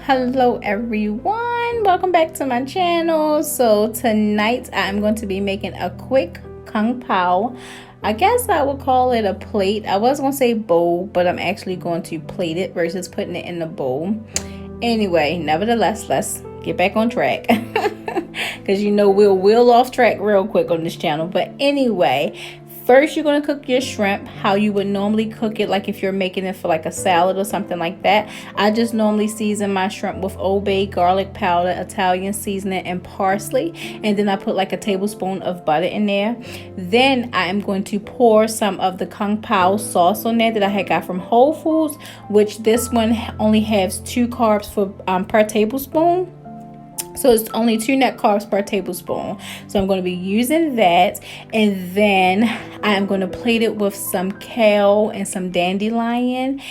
Hello everyone, welcome back to my channel. So tonight I'm going to be making a quick kung pao. I guess I would call it a plate. I was going to say bowl, but I'm actually going to plate it versus putting it in the bowl. Anyway, nevertheless, let's get back on track because you know we'll wheel off track real quick on this channel. But anyway, first you're going to cook your shrimp how you would normally cook it, like if you're making it for like a salad or something like that. I just normally season my shrimp with Old Bay, garlic powder, Italian seasoning, and parsley, and then I put like a tablespoon of butter in there. Then I am going to pour some of the kung pao sauce on there that I had got from Whole Foods, which this one only has 2 carbs per tablespoon. So it's only 2 net carbs per tablespoon. So I'm going to be using that. And then I'm going to plate it with some kale and some dandelion.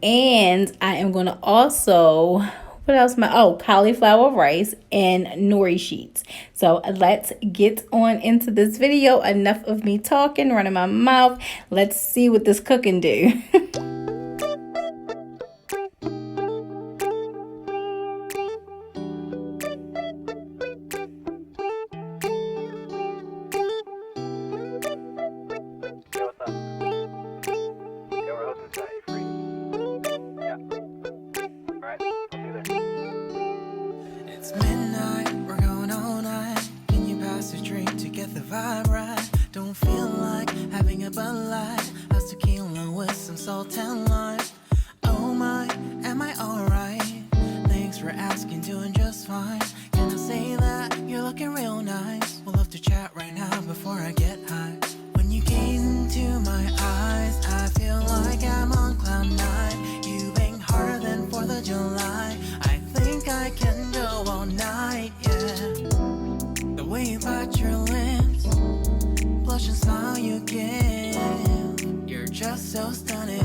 And I am going to also, what else? Cauliflower rice and nori sheets. So let's get on into this video. Enough of me talking, running my mouth. Let's see what this cooking do. It's midnight, we're going all night. Can you pass a drink to get the vibe right? Don't feel like having a Bud Light. How's tequila with some salt and lime? Oh my, am I alright? Thanks for asking, doing just fine. Can I say that you're looking real nice? We'll love to chat right now before I get high. When you gaze into my eyes, I feel like I'm on cloud 9. You bang harder than 4th of July. I think I can go all night, yeah. The way you bite your lips, blush and smile you give, you're just so stunning.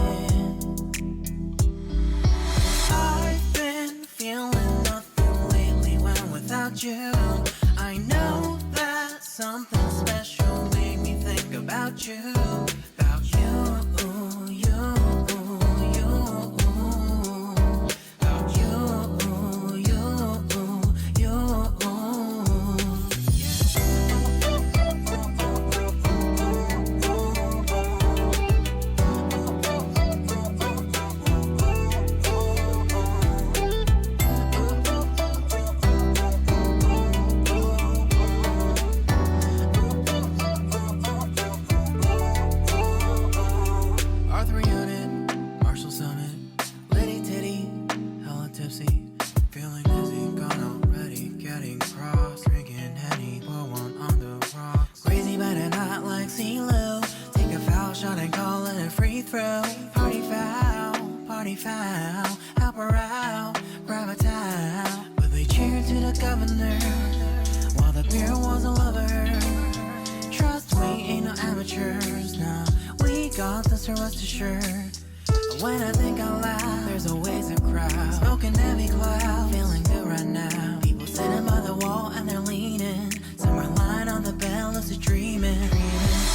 I've been feeling nothing lately when without you. I know that something special made me think about you. About you, you. Foul, help her out, grab a towel. But they cheered to the governor while the beer was a lover. Trust we ain't no amateurs, nah. We got this, rest assured. When I think out loud, there's always a crowd. Smoking heavy cloud, feeling good right now. People sitting by the wall and they're leaning. Some are lying on the bed, lucid dreaming.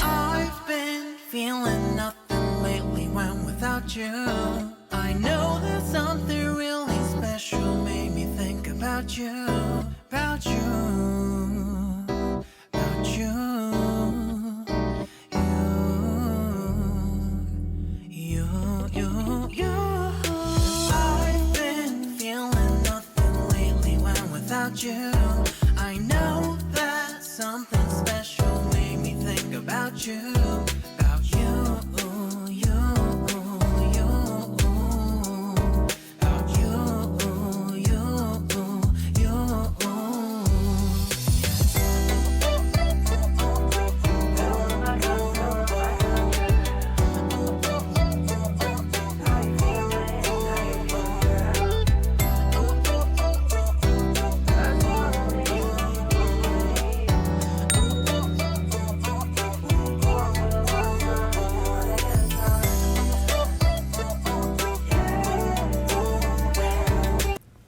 I've been feeling nothing lately when without you. I know that something really special made me think about you, about you, about you, you. I've been feeling nothing lately when without you. I know that something special made me think about you, about you.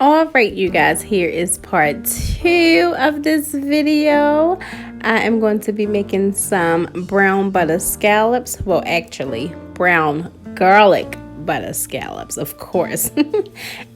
Alright you guys, here is part 2 of this video. I am going to be making some brown butter scallops. Well, actually brown garlic butter scallops, of course.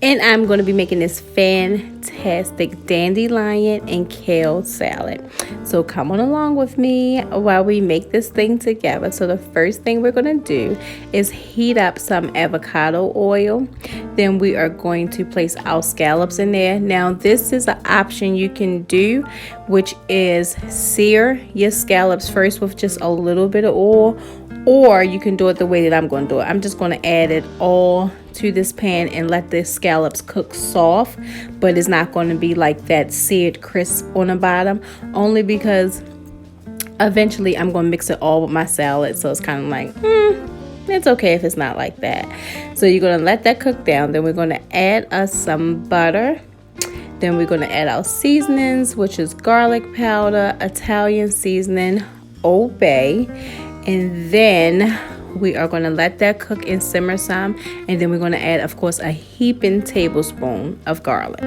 And I'm going to be making this fantastic dandelion and kale salad. So come on along with me while we make this thing together. So the first thing we're going to do is heat up some avocado oil. Then we are going to place our scallops in there. Now this is an option you can do, which is sear your scallops first with just a little bit of oil, or you can do it the way that I'm going to do it. I'm just going to add it all to this pan and let the scallops cook soft, but it's not going to be like that seared crisp on the bottom, only because eventually I'm going to mix it all with my salad. So it's kind of like, it's okay if it's not like that. So you're going to let that cook down. Then we're going to add us some butter. Then we're going to add our seasonings, which is garlic powder, Italian seasoning, Old Bay. And then we are going to let that cook and simmer some. And then we're going to add, of course, a heaping tablespoon of garlic.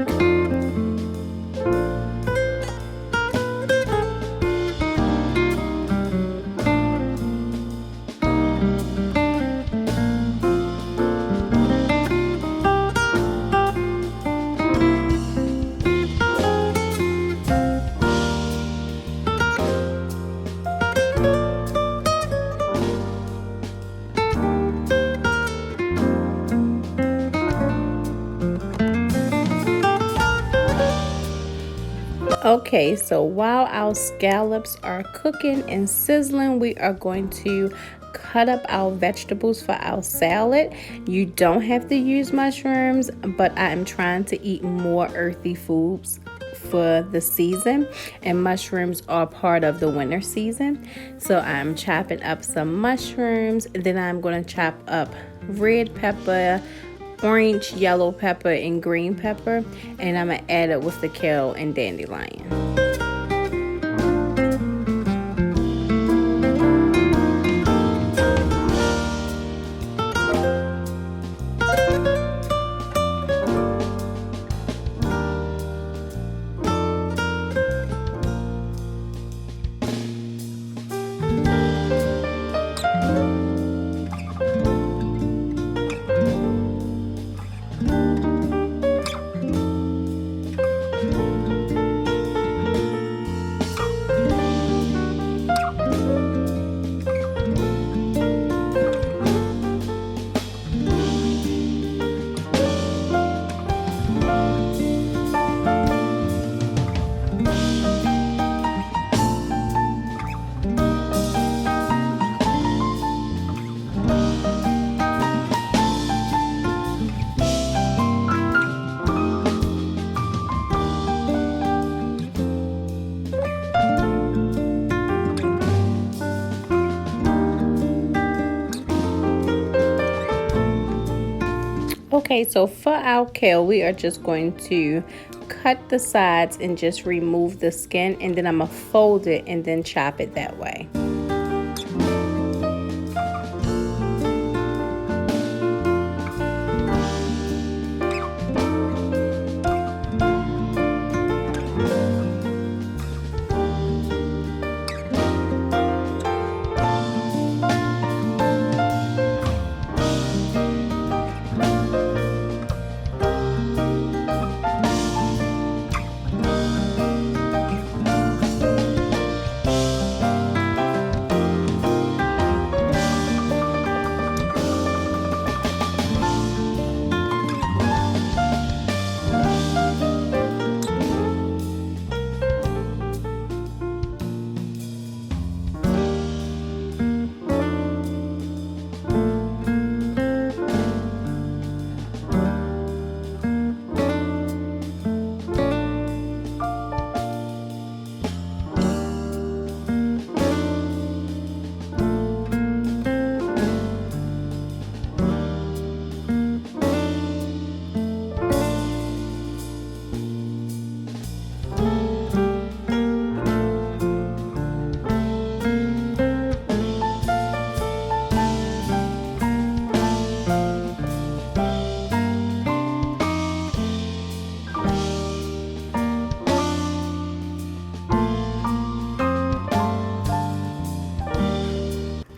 Okay, so while our scallops are cooking and sizzling, we are going to cut up our vegetables for our salad. You don't have to use mushrooms, but I am trying to eat more earthy foods for the season, and mushrooms are part of the winter season. So I'm chopping up some mushrooms, and then I'm going to chop up red pepper, orange, yellow pepper, and green pepper, and I'm gonna add it with the kale and dandelion. Okay, so for our kale, we are just going to cut the sides and just remove the skin, and then I'm gonna fold it and then chop it that way.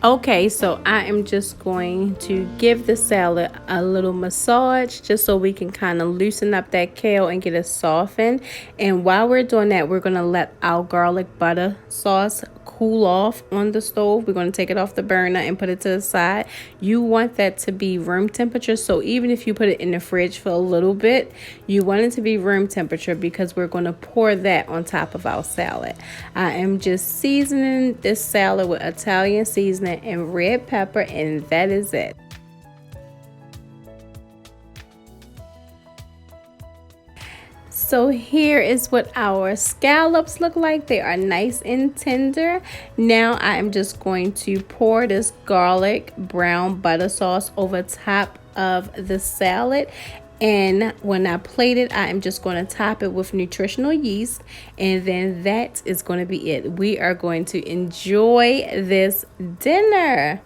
Okay, so I am just going to give the salad a little massage just so we can kind of loosen up that kale and get it softened. And while we're doing that, we're going to let our garlic butter sauce cool off on the stove. We're going to take it off the burner and put it to the side. You want that to be room temperature, so even if you put it in the fridge for a little bit, you want it to be room temperature because we're going to pour that on top of our salad. I am just seasoning this salad with Italian seasoning and red pepper, and that is it. So here is what our scallops look like. They are nice and tender. Now I am just going to pour this garlic brown butter sauce over top of the salad. And when I plate it, I am just going to top it with nutritional yeast. And then that is going to be it. We are going to enjoy this dinner.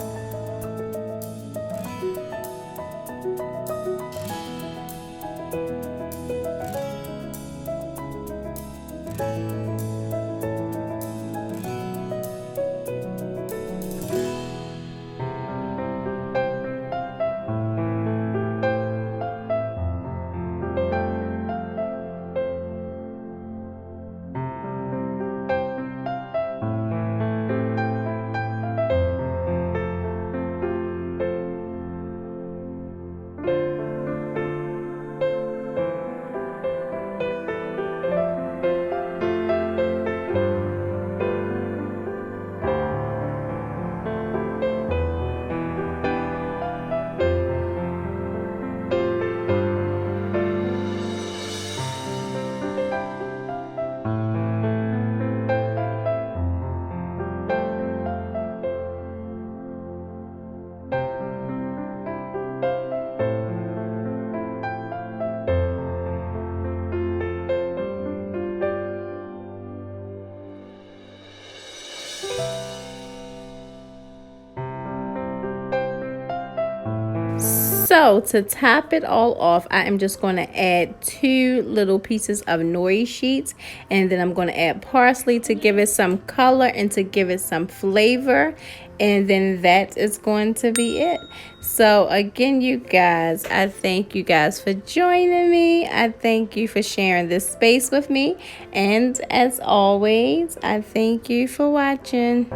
So to top it all off, I am just going to add 2 little pieces of nori sheets, and then I'm going to add parsley to give it some color and to give it some flavor, and then that is going to be it. So again, you guys, I thank you guys for joining me. I thank you for sharing this space with me, and as always, I thank you for watching.